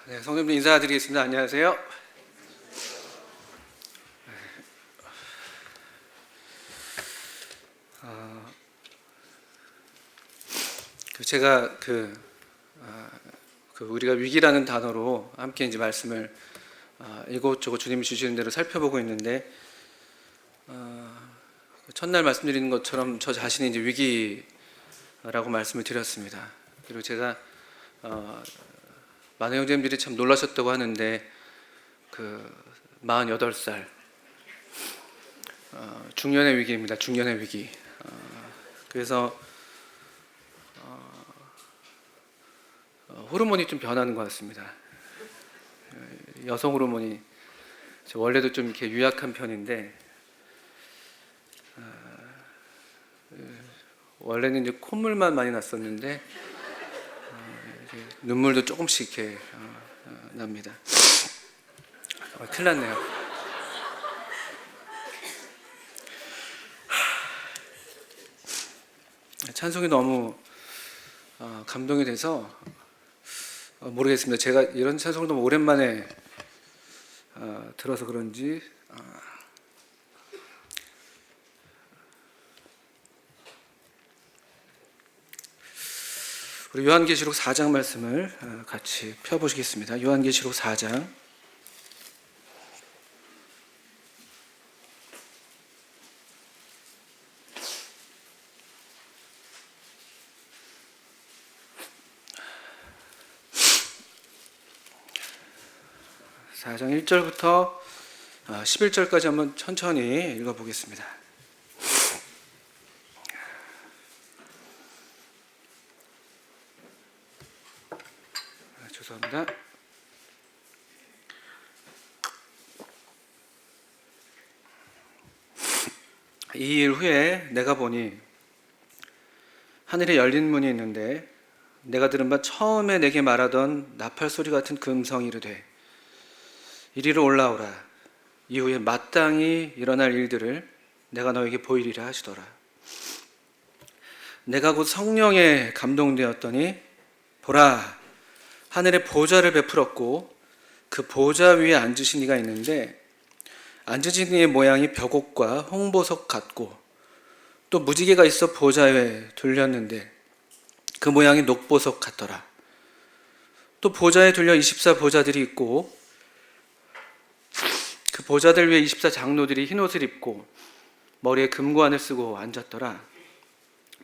네, 성도님들 인사드리겠습니다. 안녕하세요. 제가 우리가 위기라는 단어로 함께 이제 말씀을 이곳저곳 주님이 주시는 대로 살펴보고 있는데, 첫날 말씀드리는 것처럼 저 자신이 이제 위기라고 말씀을 드렸습니다. 그리고 제가 많은 형제님들이 참 놀라셨다고 하는데, 48살 중년의 위기입니다. 중년의 위기. 그래서 호르몬이 좀 변하는 것 같습니다. 여성 호르몬이 원래도 좀 이렇게 유약한 편인데, 원래는 이제 콧물만 많이 났었는데 눈물도 조금씩 이렇게 납니다. 큰일 났네요. 찬송이 너무 감동이 돼서 모르겠습니다. 제가 이런 찬송을 너무 오랜만에 들어서 그런지 우리 요한계시록 4장 말씀을 같이 펴보시겠습니다. 요한계시록 4장 4장 1절부터 11절까지 한번 천천히 읽어보겠습니다. 죄송합니다. 이 일 후에 내가 보니 하늘에 열린 문이 있는데, 내가 들은 바 처음에 내게 말하던 나팔 소리 같은 금성이 이르되 이리로 올라오라. 이후에 마땅히 일어날 일들을 내가 너에게 보이리라 하시더라. 내가 곧 성령에 감동되었더니 보라, 하늘에 보좌를 베풀었고 그 보좌 위에 앉으신 이가 있는데, 앉으신 이의 모양이 벽옥과 홍보석 같고 또 무지개가 있어 보좌에 둘렸는데 그 모양이 녹보석 같더라. 또 보좌에 둘려 24보좌들이 있고 그 보좌들 위에 24장로들이 흰옷을 입고 머리에 금관을 쓰고 앉았더라.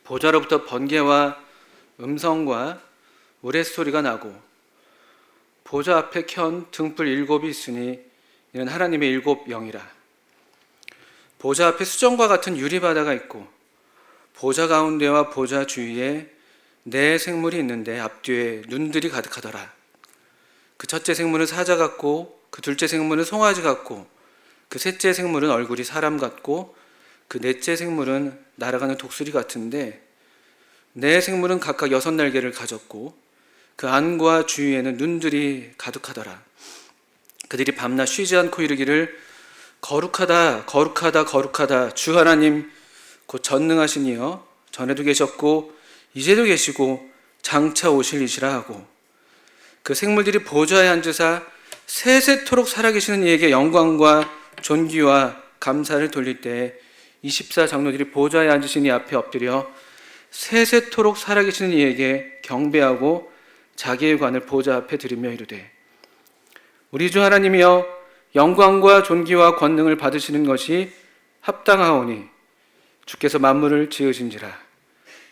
보좌로부터 번개와 음성과 우레소리가 나고 보좌 앞에 켠 등불 7이 있으니 이는 하나님의 7 영이라. 보좌 앞에 수정과 같은 유리바다가 있고 보좌 가운데와 보좌 주위에 4 생물이 있는데 앞뒤에 눈들이 가득하더라. 그 첫째 생물은 사자 같고 그 둘째 생물은 송아지 같고 그 셋째 생물은 얼굴이 사람 같고 그 넷째 생물은 날아가는 독수리 같은데, 4 생물은 각각 6날개를 가졌고 그 안과 주위에는 눈들이 가득하더라. 그들이 밤낮 쉬지 않고 이르기를 거룩하다 거룩하다 거룩하다 주 하나님 곧 전능하신 이여, 전에도 계셨고 이제도 계시고 장차 오실 이시라 하고, 그 생물들이 보좌에 앉으사 세세토록 살아계시는 이에게 영광과 존귀와 감사를 돌릴 때 24장로들이 보좌에 앉으신 이 앞에 엎드려 세세토록 살아계시는 이에게 경배하고 자기의 관을 보좌 앞에 드리며 이르되, 우리 주 하나님이여, 영광과 존귀와 권능을 받으시는 것이 합당하오니 주께서 만물을 지으신지라.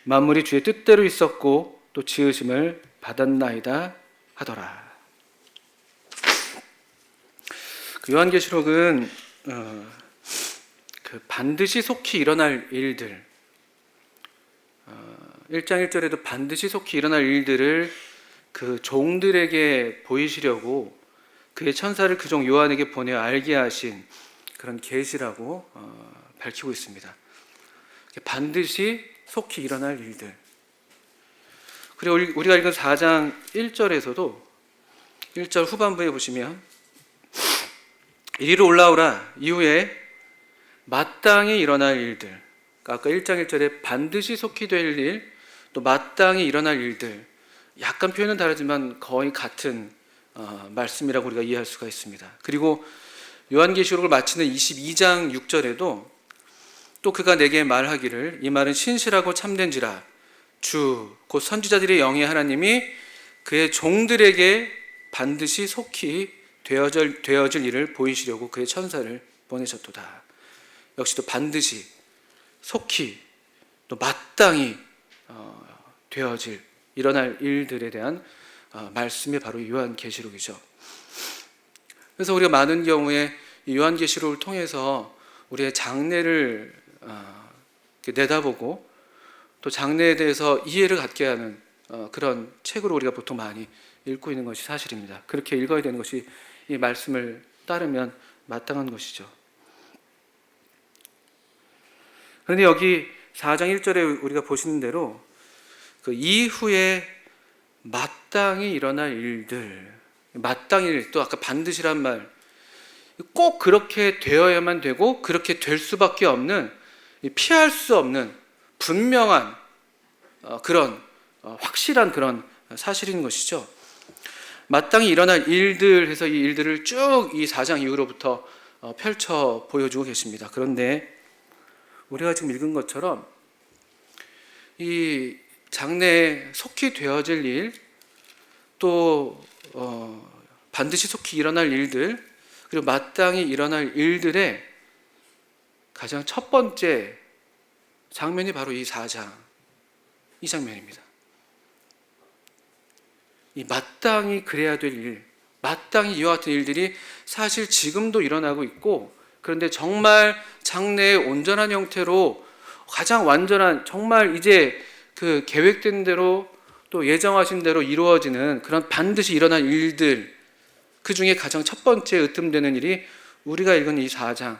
만물이 주의 뜻대로 있었고 또 지으심을 받았나이다 하더라. 요한계시록은 반드시 속히 일어날 일들, 1장 1절에도 반드시 속히 일어날 일들을 그 종들에게 보이시려고 그의 천사를 그 종 요한에게 보내어 알게 하신 그런 계시라고 밝히고 있습니다. 반드시 속히 일어날 일들. 그리고 우리가 읽은 4장 1절에서도 1절 후반부에 보시면 이리로 올라오라. 이후에 마땅히 일어날 일들. 아까 1장 1절에 반드시 속히 될 일, 또 마땅히 일어날 일들. 약간 표현은 다르지만 거의 같은 말씀이라고 우리가 이해할 수가 있습니다. 그리고 요한계시록을 마치는 22장 6절에도 또 그가 내게 말하기를 이 말은 신실하고 참된지라 주 곧 선지자들의 영의 하나님이 그의 종들에게 반드시 속히 되어질 일을 보이시려고 그의 천사를 보내셨도다. 역시 또 반드시 속히 또 마땅히 되어질 일어날 일들에 대한 말씀이 바로 요한계시록이죠. 그래서 우리가 많은 경우에 이 요한계시록을 통해서 우리의 장래를 내다보고 또 장래에 대해서 이해를 갖게 하는 그런 책으로 우리가 보통 많이 읽고 있는 것이 사실입니다. 그렇게 읽어야 되는 것이 이 말씀을 따르면 마땅한 것이죠. 그런데 여기 4장 1절에 우리가 보시는 대로 그 이후에 마땅히 일어날 일들, 마땅히 또 아까 반드시란 말, 꼭 그렇게 되어야만 되고 그렇게 될 수밖에 없는 피할 수 없는 분명한 그런 확실한 그런 사실인 것이죠. 마땅히 일어날 일들 해서 이 일들을 쭉 이 4장 이후로부터 펼쳐 보여주고 계십니다. 그런데 우리가 지금 읽은 것처럼 이 장래에 속히 되어질 일, 또 반드시 속히 일어날 일들, 그리고 마땅히 일어날 일들의 가장 첫 번째 장면이 바로 이 4장, 이 장면입니다. 이 마땅히 그래야 될 일, 마땅히 이와 같은 일들이 사실 지금도 일어나고 있고, 그런데 정말 장래의 온전한 형태로 가장 완전한, 정말 이제 그 계획된 대로 또 예정하신 대로 이루어지는 그런 반드시 일어날 일들, 그 중에 가장 첫 번째 으뜸되는 일이 우리가 읽은 이 4장,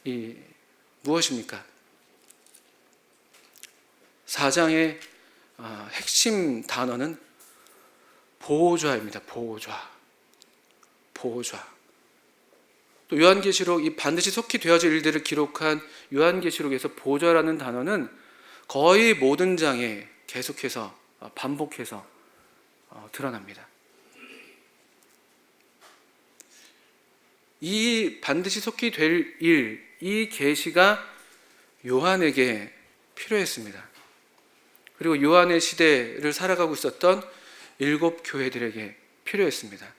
이 무엇입니까? 4장의 핵심 단어는 보호좌입니다. 보호좌. 또 요한계시록, 이 반드시 속히 되어질 일들을 기록한 요한계시록에서 보호좌라는 단어는 거의 모든 장에 계속해서 반복해서 드러납니다. 이 반드시 속히 될 일, 이 계시가 요한에게 필요했습니다. 그리고 요한의 시대를 살아가고 있었던 7 교회들에게 필요했습니다.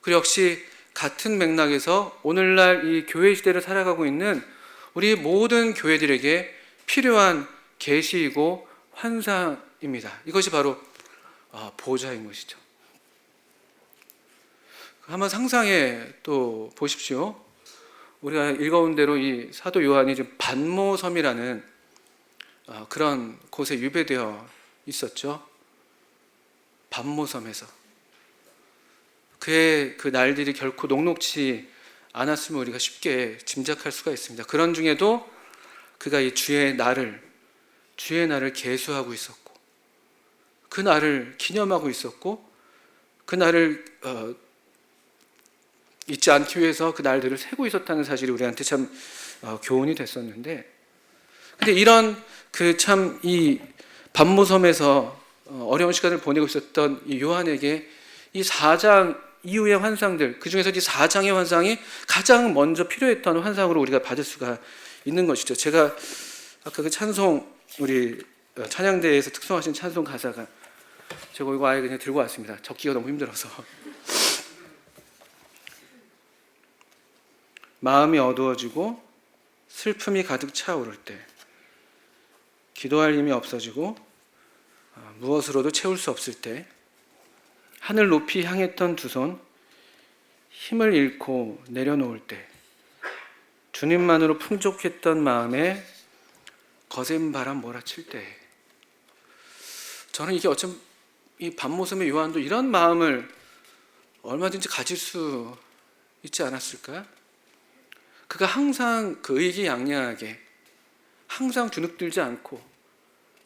그리고 역시 같은 맥락에서 오늘날 이 교회 시대를 살아가고 있는 우리 모든 교회들에게 필요한 계시이고 환상입니다. 이것이 바로 보호자인 것이죠. 한번 상상해 또 보십시오. 우리가 읽어온 대로 이 사도 요한이 지금 반모섬이라는 그런 곳에 유배되어 있었죠. 반모섬에서 그의 그 날들이 결코 녹록지 않았음을 우리가 쉽게 짐작할 수가 있습니다. 그런 중에도 그가 이 주의 날을 계수하고 있었고, 그 날을 기념하고 있었고, 그 날을 잊지 않기 위해서 그 날들을 세고 있었다는 사실이 우리한테 참 교훈이 됐었는데, 근데 이런 그 참 이 반모섬에서 어려운 시간을 보내고 있었던 이 요한에게 이 4장 이후의 환상들, 그 중에서 이 4장의 환상이 가장 먼저 필요했던 환상으로 우리가 받을 수가 있는 것이죠. 제가 아까 그 찬송, 우리 찬양대에서 특송하신 찬송 가사가, 제가 이거 아예 그냥 들고 왔습니다. 적기가 너무 힘들어서. 마음이 어두워지고 슬픔이 가득 차오를 때, 기도할 힘이 없어지고 무엇으로도 채울 수 없을 때, 하늘 높이 향했던 두 손 힘을 잃고 내려놓을 때, 주님만으로 풍족했던 마음에 거센 바람 몰아칠 때, 저는 이게 어쩜 이 반모섬의 요한도 이런 마음을 얼마든지 가질 수 있지 않았을까? 그가 항상 그 의기양양하게, 항상 주눅들지 않고,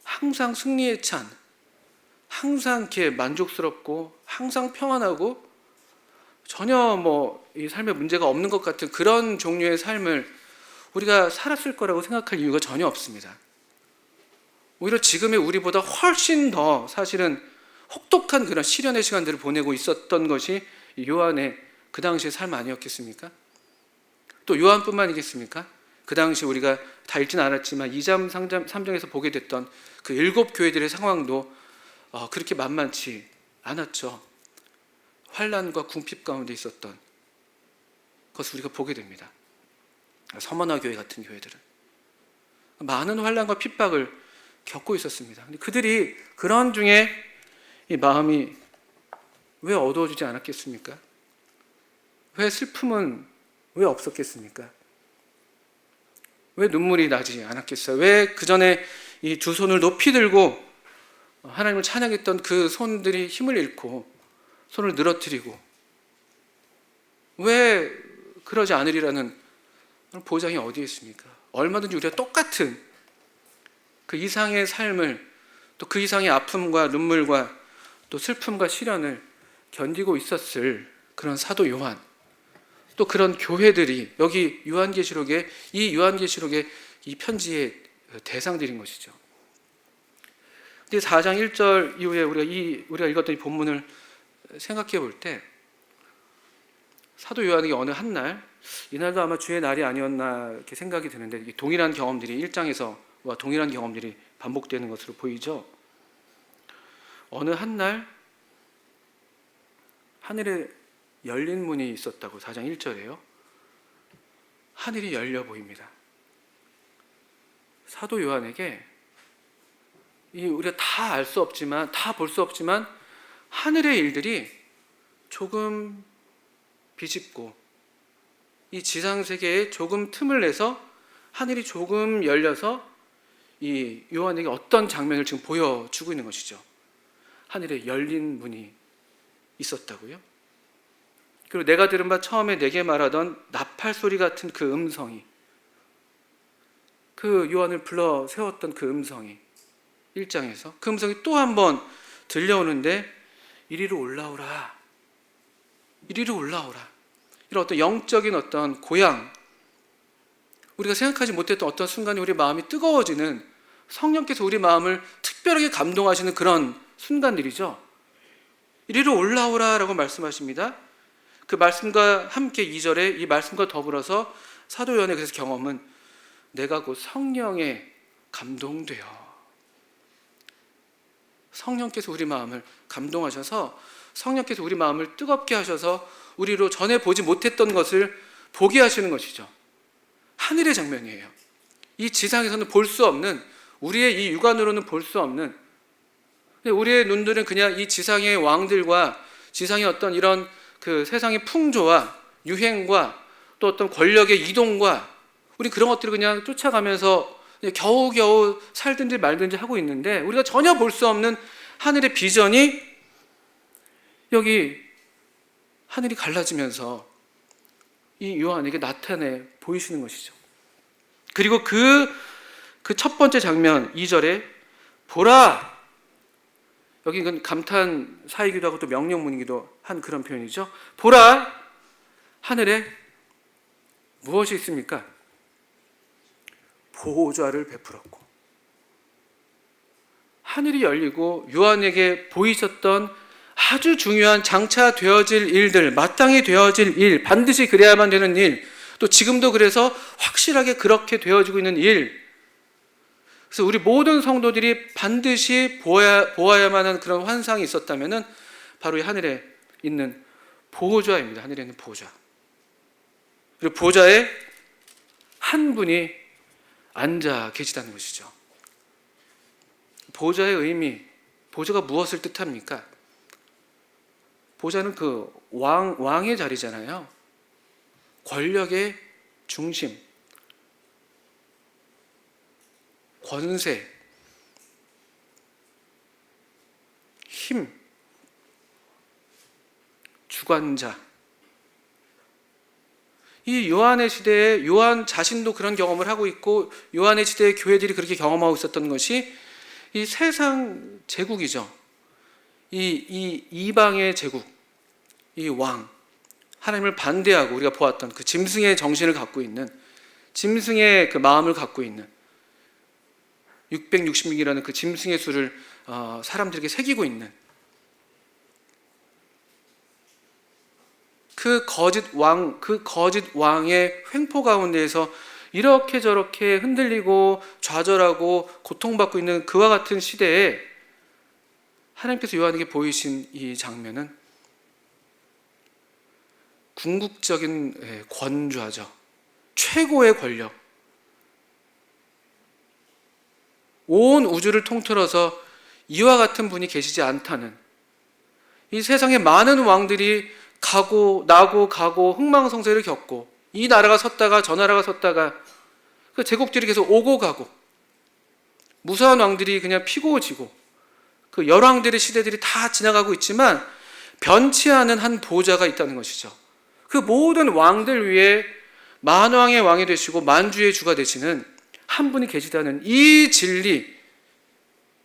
항상 승리에 찬, 항상 이렇게 만족스럽고, 항상 평안하고, 전혀 이 삶에 문제가 없는 것 같은 그런 종류의 삶을 우리가 살았을 거라고 생각할 이유가 전혀 없습니다. 오히려 지금의 우리보다 훨씬 더 사실은 혹독한 그런 시련의 시간들을 보내고 있었던 것이 요한의 그 당시의 삶 아니었겠습니까? 또 요한뿐만이겠습니까? 그 당시 우리가 다 읽지는 않았지만 2장, 3장에서 보게 됐던 그 7 교회들의 상황도 그렇게 만만치 않았죠. 환난과 궁핍 가운데 있었던 것을 우리가 보게 됩니다. 서머나 교회 같은 교회들은 많은 환난과 핍박을 겪고 있었습니다. 근데 그들이 그런 중에 이 마음이 왜 어두워지지 않았겠습니까? 왜 슬픔은 왜 없었겠습니까? 왜 눈물이 나지 않았겠어요? 왜 그 전에 이 두 손을 높이 들고 하나님을 찬양했던 그 손들이 힘을 잃고 손을 늘어뜨리고 왜 그러지 않으리라는 보장이 어디에 있습니까? 얼마든지 우리가 똑같은 그 이상의 삶을, 또 그 이상의 아픔과 눈물과 또 슬픔과 시련을 견디고 있었을 그런 사도 요한, 또 그런 교회들이 여기 요한계시록의 이 편지의 대상들인 것이죠. 근데 4장 1절 이후에 우리가 읽었던 이 본문을 생각해 볼 때 사도 요한에게 어느 한 날, 이날도 아마 주의 날이 아니었나 이렇게 생각이 드는데, 동일한 경험들이 1장에서와 동일한 경험들이 반복되는 것으로 보이죠. 어느 한 날 하늘에 열린 문이 있었다고 4장 1절에요. 하늘이 열려 보입니다. 사도 요한에게 우리가 다 알 수 없지만, 다 볼 수 없지만 하늘의 일들이 조금 비집고 이 지상 세계에 조금 틈을 내서 하늘이 조금 열려서 이 요한에게 어떤 장면을 지금 보여주고 있는 것이죠. 하늘에 열린 문이 있었다고요. 그리고 내가 들은 바 처음에 내게 말하던 나팔 소리 같은 그 음성이, 그 요한을 불러 세웠던 그 음성이 1장에서 그 음성이 또 한 번 들려오는데, 이리로 올라오라, 이리로 올라오라. 이런 어떤 영적인 어떤 고향, 우리가 생각하지 못했던 어떤 순간에 우리 마음이 뜨거워지는, 성령께서 우리 마음을 특별하게 감동하시는 그런 순간들이죠. 이리로 올라오라 라고 말씀하십니다. 그 말씀과 함께 2절에 이 말씀과 더불어서 사도 요한의 그래서 경험은 내가 곧 성령에 감동되어, 성령께서 우리 마음을 감동하셔서, 성령께서 우리 마음을 뜨겁게 하셔서 우리로 전에 보지 못했던 것을 보게 하시는 것이죠. 하늘의 장면이에요. 이 지상에서는 볼 수 없는, 우리의 이 육안으로는 볼 수 없는, 우리의 눈들은 그냥 이 지상의 왕들과 지상의 어떤 이런 그 세상의 풍조와 유행과 또 어떤 권력의 이동과 우리 그런 것들을 그냥 쫓아가면서 겨우겨우 살든지 말든지 하고 있는데, 우리가 전혀 볼 수 없는 하늘의 비전이 여기 하늘이 갈라지면서 이 요한에게 나타내 보이시는 것이죠. 그리고 그 첫 번째 장면 2절에 보라, 여기 이건 감탄 사이기도 하고 또 명령문이기도 한 그런 표현이죠. 보라, 하늘에 무엇이 있습니까? 보호자를 베풀었고. 하늘이 열리고 요한에게 보이셨던 아주 중요한 장차 되어질 일들, 마땅히 되어질 일, 반드시 그래야만 되는 일, 또 지금도 그래서 확실하게 그렇게 되어지고 있는 일, 그래서 우리 모든 성도들이 반드시 보아야만 하는 그런 환상이 있었다면 바로 이 하늘에 있는 보호자입니다. 하늘에 있는 보호자. 그리고 보호자에 한 분이 앉아 계시다는 것이죠. 보호자의 의미, 보호자가 무엇을 뜻합니까? 보호자는 그 왕의 자리잖아요. 권력의 중심, 권세, 힘, 주관자. 이 요한의 시대에 요한 자신도 그런 경험을 하고 있고, 요한의 시대의 교회들이 그렇게 경험하고 있었던 것이 이 세상 제국이죠. 이 이방의 제국, 이 왕, 하나님을 반대하고 우리가 보았던 그 짐승의 정신을 갖고 있는, 짐승의 그 마음을 갖고 있는 666이라는 그 짐승의 수를 사람들에게 새기고 있는 그 거짓 왕의 횡포 가운데에서 이렇게 저렇게 흔들리고 좌절하고 고통받고 있는 그와 같은 시대에 하나님께서 요한에게 보이신 이 장면은 궁극적인 권좌죠. 최고의 권력. 온 우주를 통틀어서 이와 같은 분이 계시지 않다는, 이 세상에 많은 왕들이 나고 가고 흥망성쇠를 겪고 이 나라가 섰다가 저 나라가 섰다가 그 제국들이 계속 오고 가고 무수한 왕들이 그냥 피고 지고 그 열왕들의 시대들이 다 지나가고 있지만 변치 않은 한 보좌가 있다는 것이죠. 그 모든 왕들 위에 만왕의 왕이 되시고 만주의 주가 되시는 한 분이 계시다는 이 진리,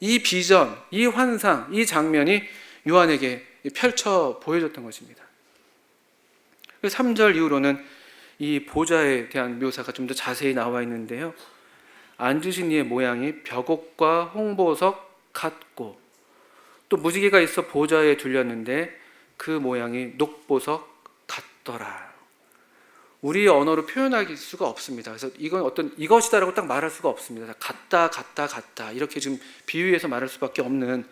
이 비전, 이 환상, 이 장면이 요한에게 펼쳐 보여졌던 것입니다. 3절 이후로는 이 보좌에 대한 묘사가 좀 더 자세히 나와 있는데요. 앉으신 이의 모양이 벽옥과 홍보석 같고 또 무지개가 있어 보좌에 둘렸는데 그 모양이 녹보석 같더라. 우리 언어로 표현할 수가 없습니다. 그래서 이건 어떤 이것이다라고 딱 말할 수가 없습니다. 같다 이렇게 지금 비유해서 말할 수밖에 없는,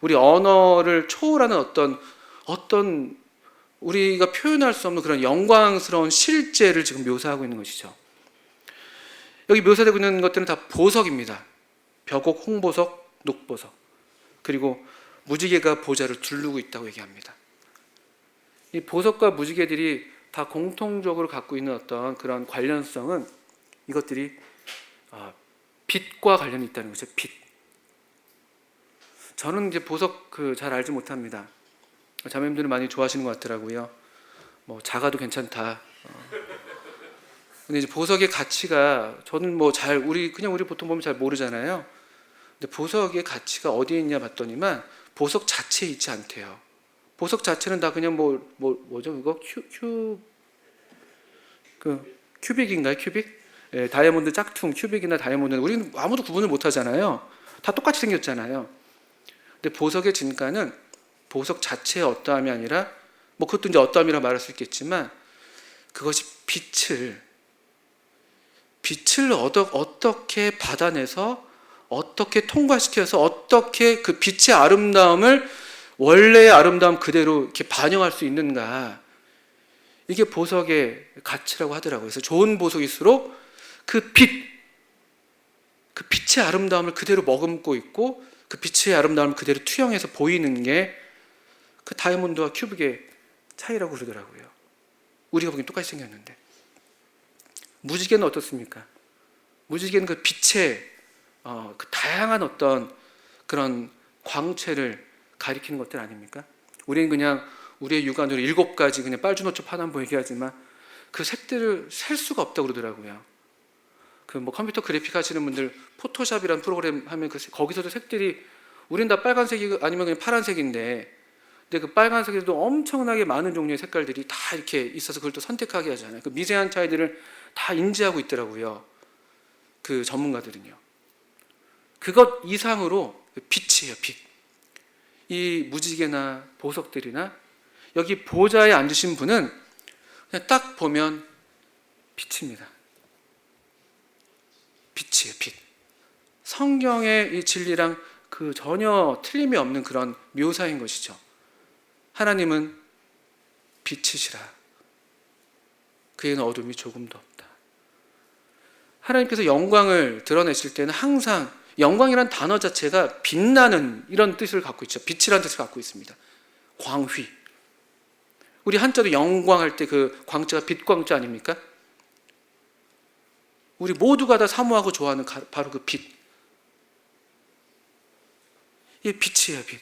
우리 언어를 초월하는 어떤 우리가 표현할 수 없는 그런 영광스러운 실제를 지금 묘사하고 있는 것이죠. 여기 묘사되고 있는 것들은 다 보석입니다. 벽옥, 홍보석, 녹보석, 그리고 무지개가 보좌를 두르고 있다고 얘기합니다. 이 보석과 무지개들이 다 공통적으로 갖고 있는 어떤 그런 관련성은 이것들이 빛과 관련이 있다는 거죠. 빛. 저는 이제 보석 잘 알지 못합니다. 자매님들은 많이 좋아하시는 것 같더라고요. 뭐 작아도 괜찮다. 근데 이제 보석의 가치가 저는 우리 보통 보면 잘 모르잖아요. 근데 보석의 가치가 어디에 있냐 봤더니만 보석 자체에 있지 않대요. 보석 자체는 다 그냥 뭐죠? 이거 큐빅인가요? 큐빅? 예, 다이아몬드 짝퉁, 큐빅이나 다이아몬드는 우리는 아무도 구분을 못 하잖아요. 다 똑같이 생겼잖아요. 근데 보석의 진가는 보석 자체의 어떠함이 아니라, 그것도 이제 어떠함이라 말할 수 있겠지만, 그것이 빛을 어떻게 받아내서, 어떻게 통과시켜서, 어떻게 그 빛의 아름다움을 원래의 아름다움 그대로 이렇게 반영할 수 있는가. 이게 보석의 가치라고 하더라고요. 그래서 좋은 보석일수록 그 빛의 아름다움을 그대로 머금고 있고 그 빛의 아름다움을 그대로 투영해서 보이는 게 그 다이아몬드와 큐빅의 차이라고 그러더라고요. 우리가 보기엔 똑같이 생겼는데. 무지개는 어떻습니까? 무지개는 그 빛의 그 다양한 어떤 그런 광채를 가리키는 것들 아닙니까? 우리는 그냥 우리의 육안으로 7가지 그냥 빨주노초 파남보 얘기하지만 그 색들을 셀 수가 없다고 그러더라고요. 컴퓨터 그래픽 하시는 분들 포토샵이라는 프로그램 하면 거기서도 색들이, 우린 다 빨간색이 아니면 그냥 파란색인데, 근데 그 빨간색에도 엄청나게 많은 종류의 색깔들이 다 이렇게 있어서 그걸 또 선택하게 하잖아요. 그 미세한 차이들을 다 인지하고 있더라고요. 그 전문가들은요. 그것 이상으로 빛이에요, 빛. 이 무지개나 보석들이나 여기 보좌에 앉으신 분은 그냥 딱 보면 빛입니다. 빛이에요, 빛. 성경의 이 진리랑 전혀 틀림이 없는 그런 묘사인 것이죠. 하나님은 빛이시라. 그에는 어둠이 조금도 없다. 하나님께서 영광을 드러내실 때는 항상 영광이란 단어 자체가 빛나는 이런 뜻을 갖고 있죠. 빛이라는 뜻을 갖고 있습니다. 광휘. 우리 한자도 영광할 때 그 광자가 빛광자 아닙니까? 우리 모두가 다 사모하고 좋아하는 바로 그 빛. 이 빛이에요, 빛.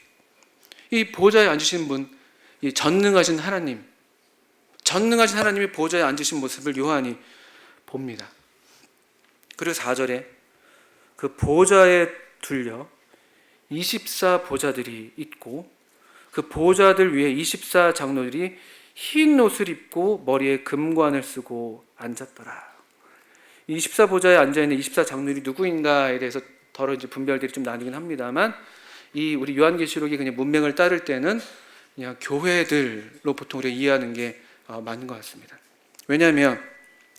이 보좌에 앉으신 분, 이 전능하신 하나님이 보좌에 앉으신 모습을 요한이 봅니다. 그리고 4절에 그 보좌에 둘려 24 보좌들이 있고 그 보좌들 위에 24 장로들이 흰 옷을 입고 머리에 금관을 쓰고 앉았더라. 24 보좌에 앉아있는 24 장로들이 누구인가에 대해서 더러 이제 분별들이 좀 나뉘긴 합니다만, 이 우리 요한계시록이 그냥 문맥을 따를 때는 그냥 교회들로 보통 우리가 이해하는 게 맞는 것 같습니다. 왜냐하면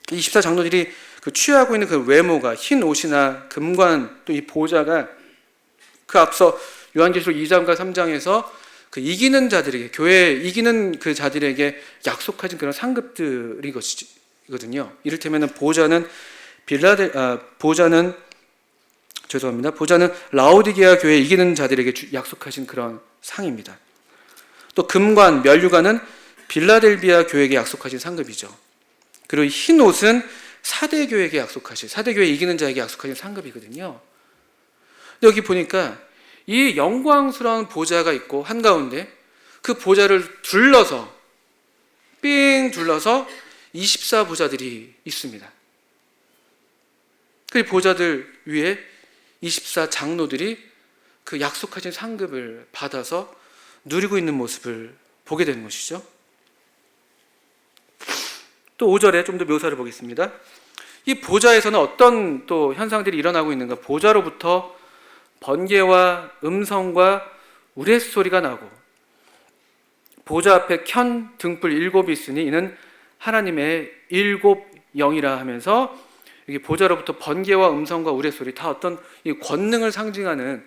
24장로들이 그 취하고 있는 그 외모가 흰 옷이나 금관 또 이 보좌가 그 앞서 요한계시록 2장과 3장에서 그 이기는 자들에게 교회 이기는 그 자들에게 약속하신 그런 상급들이거든요. 이를테면 보좌는 보좌는 라오디게아 교회 이기는 자들에게 약속하신 그런 상입니다. 또 금관, 면류관은 빌라델비아 교회에게 약속하신 상급이죠. 그리고 흰 옷은 사대 교회에게 사대 교회 이기는 자에게 약속하신 상급이거든요. 근데 여기 보니까 이 영광스러운 보좌가 있고 한가운데 그 보좌를 삥 둘러서 24보좌들이 있습니다. 그 보좌들 위에 24장로들이 그 약속하신 상급을 받아서 누리고 있는 모습을 보게 되는 것이죠. 또 5절에 좀 더 묘사를 보겠습니다. 이 보좌에서는 어떤 또 현상들이 일어나고 있는가? 보좌로부터 번개와 음성과 우레소리가 나고 보좌 앞에 켠 등불 7이 있으니 이는 하나님의 7영이라 하면서 여기 보좌로부터 번개와 음성과 우레소리 다 어떤 이 권능을 상징하는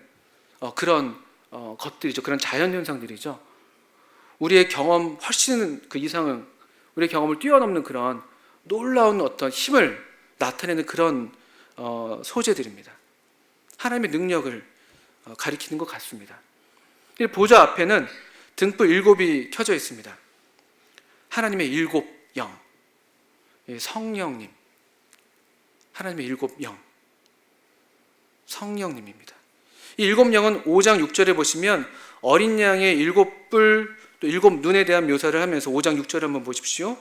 그런 것들이죠. 그런 자연현상들이죠. 우리의 경험 훨씬 그 이상은 우리의 경험을 뛰어넘는 그런 놀라운 어떤 힘을 나타내는 그런 소재들입니다. 하나님의 능력을 가리키는 것 같습니다. 보좌 앞에는 등불 7이 켜져 있습니다. 하나님의 7영, 성령님, 하나님의 7영, 성령님입니다. 이 7영은 5장 6절에 보시면 어린 양의 7뿔 또 7눈에 대한 묘사를 하면서 5장 6절을 한번 보십시오.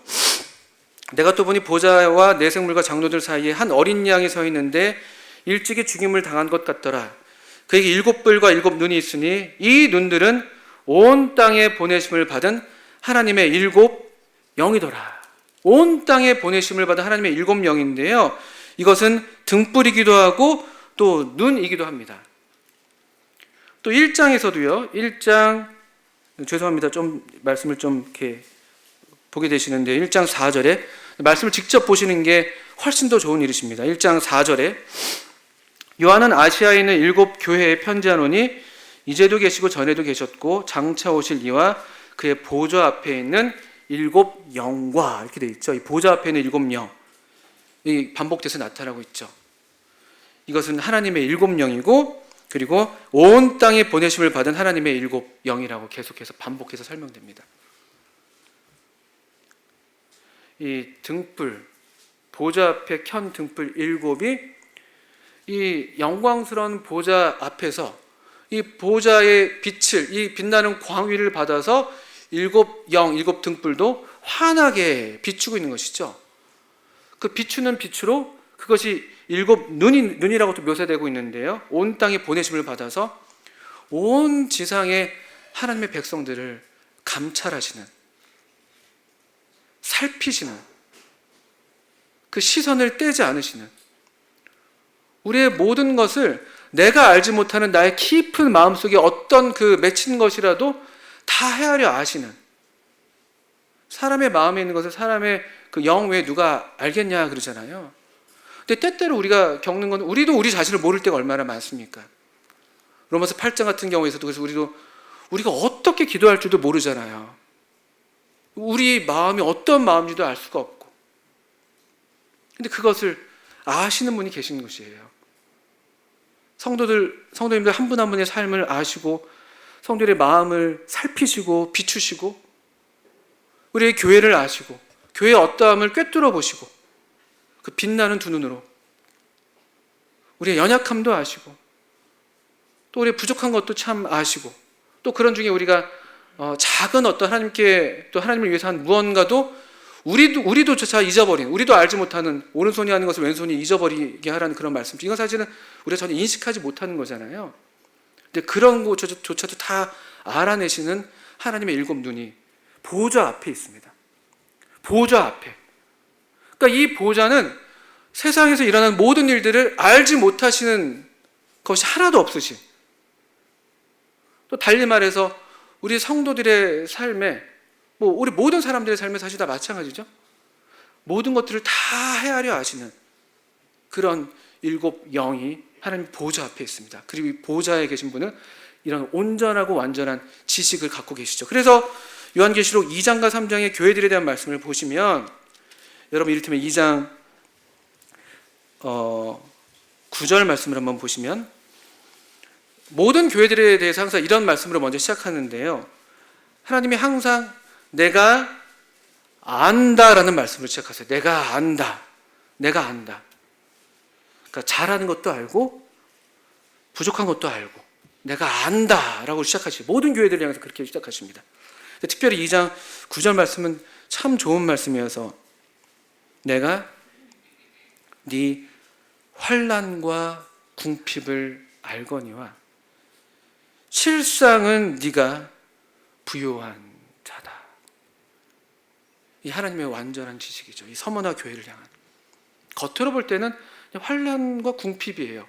내가 또 보니 보좌와 내생물과 장로들 사이에 한 어린 양이 서 있는데 일찍이 죽임을 당한 것 같더라. 그에게 7뿔과 7눈이 있으니 이 눈들은 온 땅에 보내심을 받은 하나님의 7영이더라. 온 땅에 보내심을 받은 하나님의 7영인데요. 이것은 등불이기도 하고 또 눈이기도 합니다. 또 1장에서도요. 1장 죄송합니다. 좀 말씀을 좀 이렇게 보게 되시는데 1장 4절에 말씀을 직접 보시는 게 훨씬 더 좋은 일이십니다. 1장 4절에 요한은 아시아에 있는 7 교회에 편지하노니 이제도 계시고 전에도 계셨고 장차 오실 이와 그의 보좌 앞에 있는 7 영과 이렇게 되어 있죠. 이 보좌 앞에 있는 7 영, 이 반복돼서 나타나고 있죠. 이것은 하나님의 7 영이고 그리고 온 땅에 보내심을 받은 하나님의 7 영이라고 계속해서 반복해서 설명됩니다. 이 등불, 보좌 앞에 켠 등불 7이 이 영광스러운 보좌 앞에서 이 보좌의 빛을, 이 빛나는 광위를 받아서 7 영, 7 등불도 환하게 비추고 있는 것이죠. 그 비추는 빛으로 그것이 7 눈이라고도 묘사되고 있는데요. 온 땅에 보내심을 받아서 온 지상의 하나님의 백성들을 감찰하시는, 살피시는, 그 시선을 떼지 않으시는, 우리의 모든 것을 내가 알지 못하는 나의 깊은 마음속에 어떤 그 맺힌 것이라도 다 헤아려 아시는, 사람의 마음에 있는 것을 사람의 그 영 외에 누가 알겠냐 그러잖아요. 근데 때때로 우리가 겪는 건 우리도 우리 자신을 모를 때가 얼마나 많습니까? 로마서 8장 같은 경우에서도 그래서 우리가 어떻게 기도할 줄도 모르잖아요. 우리 마음이 어떤 마음인지도 알 수가 없고. 근데 그것을 아시는 분이 계신 것이에요. 성도님들 한 분 한 분의 삶을 아시고 성도들의 마음을 살피시고 비추시고 우리의 교회를 아시고 교회의 어떠함을 꿰뚫어 보시고 그 빛나는 두 눈으로 우리의 연약함도 아시고 또 우리의 부족한 것도 참 아시고 또 그런 중에 우리가 작은 어떤 하나님께 또 하나님을 위해서 한 무언가도 우리도조차 잊어버린, 우리도 알지 못하는 오른손이 하는 것을 왼손이 잊어버리게 하라는 그런 말씀이죠. 이건 사실은 우리가 전혀 인식하지 못하는 거잖아요. 근데 그런 것조차도 다 알아내시는 하나님의 7 눈이 보좌 앞에 있습니다. 보좌 앞에. 그러니까 이 보좌는 세상에서 일어나는 모든 일들을 알지 못하시는 것이 하나도 없으신, 또 달리 말해서 우리 성도들의 삶에 뭐 우리 모든 사람들의 삶에 사실 다 마찬가지죠. 모든 것들을 다 헤아려 아시는 그런 일곱 영이 하나님 보좌 앞에 있습니다. 그리고 이 보좌에 계신 분은 이런 온전하고 완전한 지식을 갖고 계시죠. 그래서 요한계시록 2장과 3장의 교회들에 대한 말씀을 보시면, 여러분 이를테면 2장 9절 말씀을 한번 보시면, 모든 교회들에 대해서 항상 이런 말씀으로 먼저 시작하는데요, 하나님이 항상 내가 안다라는 말씀으로 시작하세요. 내가 안다. 내가 안다. 그러니까 잘하는 것도 알고 부족한 것도 알고 내가 안다라고 시작하시죠. 모든 교회들을 향해서 그렇게 시작하십니다. 특별히 2장 9절 말씀은 참 좋은 말씀이어서, 내가 네 환난과 궁핍을 알거니와 실상은 네가 부요한 자다. 이 하나님의 완전한 지식이죠. 이 서머나 교회를 향한. 겉으로 볼 때는 환난과 궁핍이에요.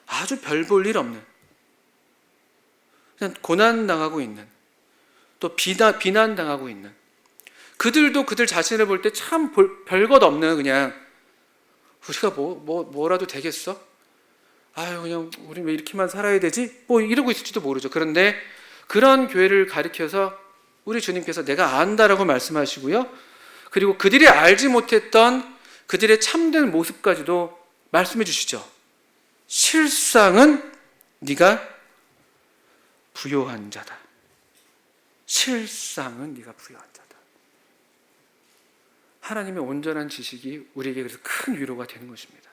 아주 별 볼 일 없는, 그냥 고난당하고 있는, 또 비난당하고 있는, 그들도 그들 자신을 볼 때 참 별것 없는, 그냥 우리가 뭐라도 되겠어? 아유, 그냥 우리 왜 이렇게만 살아야 되지? 뭐 이러고 있을지도 모르죠. 그런데 그런 교회를 가리켜서 우리 주님께서 내가 안다라고 말씀하시고요, 그리고 그들이 알지 못했던 그들의 참된 모습까지도 말씀해 주시죠. 실상은 네가 부요한 자다. 실상은 네가 부요한 자다. 하나님의 온전한 지식이 우리에게 그래서 큰 위로가 되는 것입니다.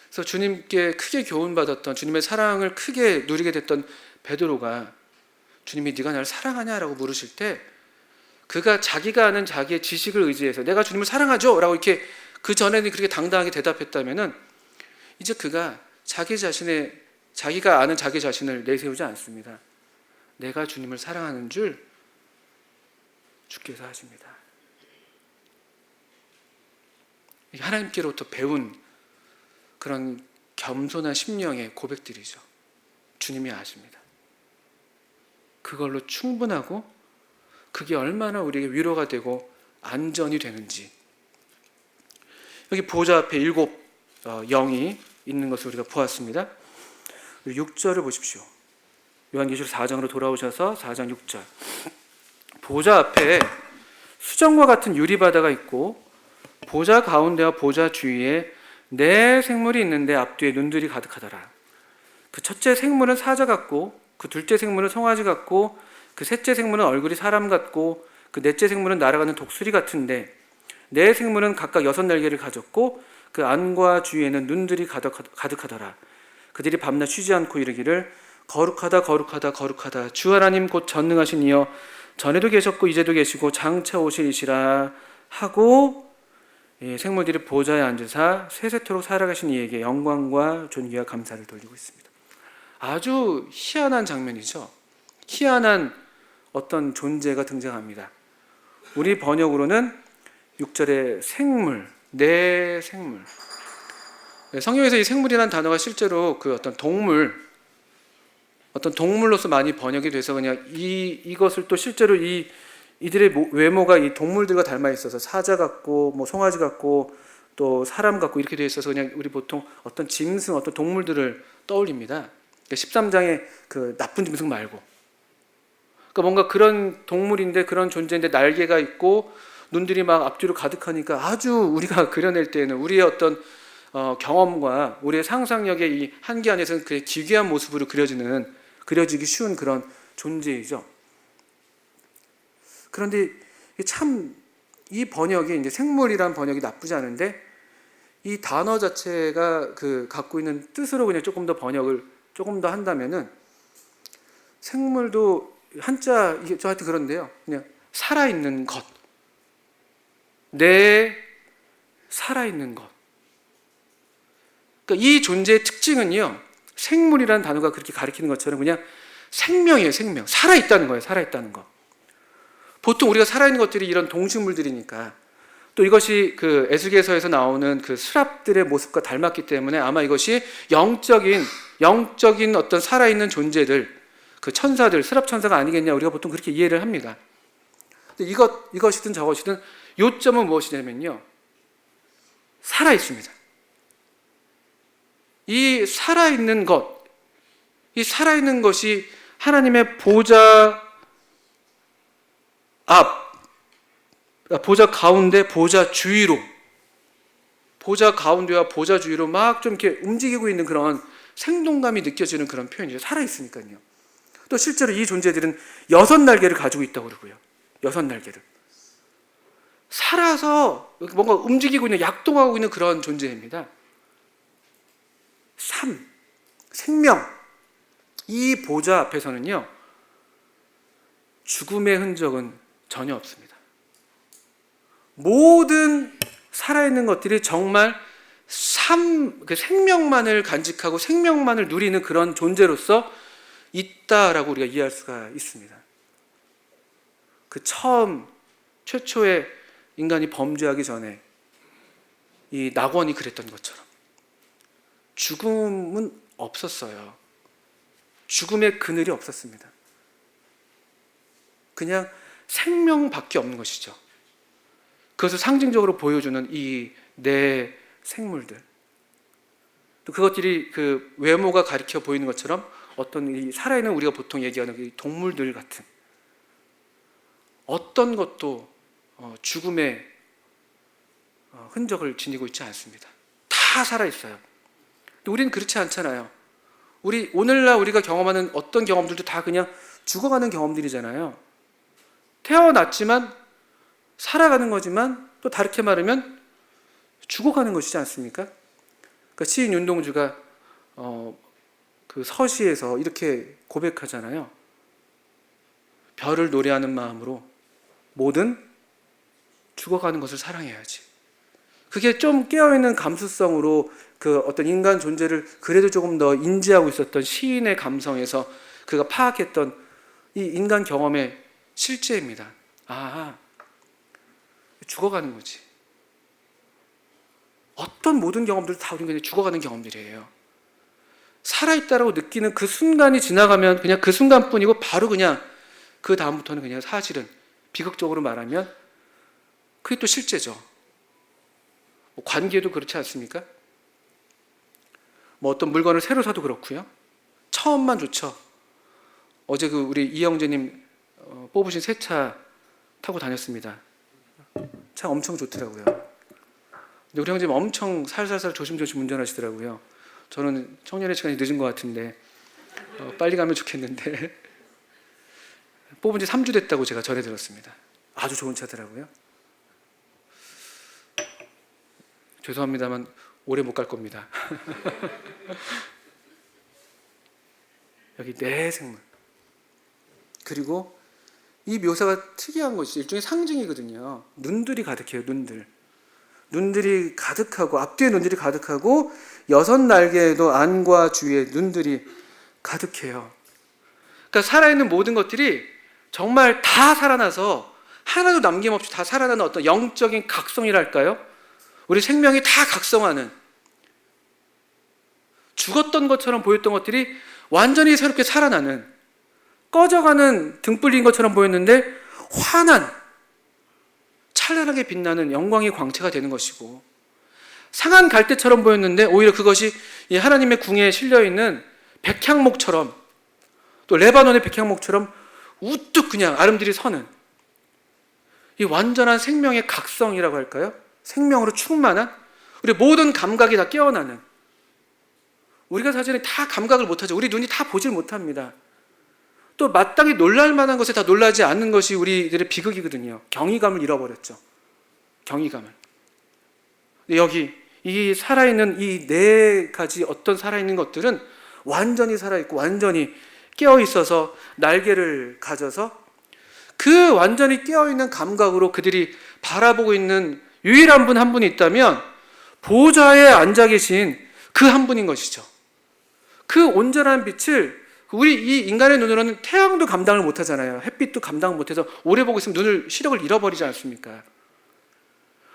그래서 주님께 크게 교훈받았던, 주님의 사랑을 크게 누리게 됐던 베드로가 주님이 네가 나를 사랑하냐라고 물으실 때, 그가 자기가 아는 자기의 지식을 의지해서 내가 주님을 사랑하죠 라고 이렇게 그 전에는 그렇게 당당하게 대답했다면은, 이제 그가 자기가 아는 자기 자신을 내세우지 않습니다. 내가 주님을 사랑하는 줄 주께서 하십니다. 하나님께로부터 배운 그런 겸손한 심령의 고백들이죠. 주님이 아십니다. 그걸로 충분하고 그게 얼마나 우리에게 위로가 되고 안전이 되는지. 여기 보좌 앞에 7 영이 있는 것을 우리가 보았습니다. 6절을 보십시오. 요한계시록 4장으로 돌아오셔서 4장 6절. 보좌 앞에 수정과 같은 유리바다가 있고 보좌 가운데와 보좌 주위에 4 생물이 있는데 앞뒤에 눈들이 가득하더라. 그 첫째 생물은 사자 같고, 그 둘째 생물은 송아지 같고, 그 셋째 생물은 얼굴이 사람 같고, 그 넷째 생물은 날아가는 독수리 같은데, 4 생물은 각각 6 날개를 가졌고 그 안과 주위에는 눈들이 가득하더라. 그들이 밤낮 쉬지 않고 이르기를 거룩하다 거룩하다 거룩하다 주 하나님 곧 전능하신 이여, 전에도 계셨고 이제도 계시고 장차 오시리시라 하고, 생물들이 보좌에 앉으사 세세토록 살아가신 이에게 영광과 존귀와 감사를 돌리고 있습니다. 아주 희한한 장면이죠. 희한한 어떤 존재가 등장합니다. 우리 번역으로는 6절에 생물, 4 생물. 성경에서 이 생물이라는 단어가 실제로 그 어떤 동물로서 많이 번역이 돼서 그냥 이것을 또 실제로 이들의 외모가 이 동물들과 닮아 있어서 사자 같고 뭐 송아지 같고 또 사람 같고 이렇게 되어 있어서 그냥 우리 보통 어떤 짐승, 어떤 동물들을 떠올립니다. 13장의 그 나쁜 짐승 말고. 그러니까 뭔가 그런 동물인데, 그런 존재인데 날개가 있고 눈들이 막 앞뒤로 가득하니까 아주 우리가 그려낼 때에는 우리의 어떤 경험과 우리의 상상력의 이 한계 안에서는 그의 기괴한 모습으로 그려지기 쉬운 그런 존재이죠. 그런데 참 이 번역이, 이제 생물이란 번역이 나쁘지 않은데, 이 단어 자체가 그 갖고 있는 뜻으로 그냥 조금 더 번역을 조금 더 한다면은, 생물도 한자 이게 저한테 그런데요, 그냥 살아있는 것, 내 살아있는 것. 그러니까 이 존재의 특징은요, 생물이라는 단어가 그렇게 가리키는 것처럼 그냥 생명이에요. 생명, 살아있다는 거예요. 살아있다는 거. 보통 우리가 살아있는 것들이 이런 동식물들이니까, 또 이것이 그 에스겔서에서 나오는 그 스랍들의 모습과 닮았기 때문에 아마 이것이 영적인 어떤 살아있는 존재들, 그 천사들, 스랍 천사가 아니겠냐, 우리가 보통 그렇게 이해를 합니다. 근데 이것이든 저것이든 요점은 무엇이냐면요, 살아 있습니다. 이 살아있는 것, 이 살아있는 것이 하나님의 보좌 앞, 보좌 가운데, 보좌 주위로, 보좌 가운데와 보좌 주위로 막 좀 이렇게 움직이고 있는 그런 생동감이 느껴지는 그런 표현이죠. 살아있으니까요. 또 실제로 이 존재들은 6날개를 가지고 있다고 그러고요. 6날개를. 살아서 뭔가 움직이고 있는, 약동하고 있는 그런 존재입니다. 삶, 생명. 이 보좌 앞에서는요, 죽음의 흔적은 전혀 없습니다. 모든 살아있는 것들이 정말 그 생명만을 간직하고 생명만을 누리는 그런 존재로서 있다라고 우리가 이해할 수가 있습니다. 그 최초의 인간이 범죄하기 전에 이 낙원이 그랬던 것처럼 죽음은 없었어요. 죽음의 그늘이 없었습니다. 그냥 생명밖에 없는 것이죠. 그것을 상징적으로 보여주는 이 네 생물들, 또 그것들이 그 외모가 가리켜 보이는 것처럼 어떤 이 살아있는, 우리가 보통 얘기하는 이 동물들 같은, 어떤 것도 죽음의 흔적을 지니고 있지 않습니다. 다 살아있어요. 우리는 그렇지 않잖아요. 오늘날 우리가 경험하는 어떤 경험들도 다 그냥 죽어가는 경험들이잖아요. 태어났지만 살아가는 거지만, 또 다르게 말하면 죽어가는 것이지 않습니까? 그러니까 시인 윤동주가 그 서시에서 이렇게 고백하잖아요. 별을 노래하는 마음으로 뭐든 죽어가는 것을 사랑해야지. 그게 좀 깨어있는 감수성으로 그 어떤 인간 존재를 그래도 조금 더 인지하고 있었던 시인의 감성에서 그가 파악했던 이 인간 경험의 실제입니다. 죽어가는 거지. 어떤 모든 경험들도 다 우리는 그냥 죽어가는 경험들이에요. 살아있다라고 느끼는 그 순간이 지나가면 그냥 그 순간뿐이고, 바로 그냥 그 다음부터는 그냥 사실은 비극적으로 말하면 그게 또 실제죠. 관계도 그렇지 않습니까? 어떤 물건을 새로 사도 그렇고요. 처음만 좋죠. 어제 우리 이영재님 뽑으신 새 차 타고 다녔습니다. 차 엄청 좋더라고요. 근데 우리 형제님 엄청 살살살 조심조심 운전하시더라고요. 저는 청년의 시간이 늦은 것 같은데 빨리 가면 좋겠는데 뽑은 지 3주 됐다고 제가 전해 들었습니다. 아주 좋은 차더라고요. 죄송합니다만 오래 못 갈 겁니다. 여기 네 생물. 그리고 이 묘사가 특이한 것이 일종의 상징이거든요. 눈들이 가득해요. 눈들이 가득하고, 앞뒤에 눈들이 가득하고, 6날개에도 안과 주위에 눈들이 가득해요. 그러니까 살아있는 모든 것들이 정말 다 살아나서 하나도 남김없이 다 살아나는 어떤 영적인 각성이랄까요? 우리 생명이 다 각성하는, 죽었던 것처럼 보였던 것들이 완전히 새롭게 살아나는, 꺼져가는 등불인 것처럼 보였는데 환한, 찬란하게 빛나는 영광의 광채가 되는 것이고, 상한 갈대처럼 보였는데 오히려 그것이 이 하나님의 궁에 실려있는 백향목처럼, 또 레바논의 백향목처럼 우뚝 그냥 아름드리 서는 이 완전한 생명의 각성이라고 할까요? 생명으로 충만한, 우리 모든 감각이 다 깨어나는, 우리가 사실은 다 감각을 못하죠. 우리 눈이 다 보질 못합니다. 또 마땅히 놀랄 만한 것에 다 놀라지 않는 것이 우리들의 비극이거든요. 경이감을 잃어버렸죠. 경이감을. 여기 이 살아있는 이 네 가지 어떤 살아있는 것들은 완전히 살아있고 완전히 깨어있어서 날개를 가져서 그 완전히 깨어있는 감각으로 그들이 바라보고 있는 유일한 분 한 분이 있다면 보좌에 앉아 계신 그 한 분인 것이죠. 그 온전한 빛을 우리 이 인간의 눈으로는 태양도 감당을 못하잖아요. 햇빛도 감당 못해서 오래 보고 있으면 시력을 잃어버리지 않습니까?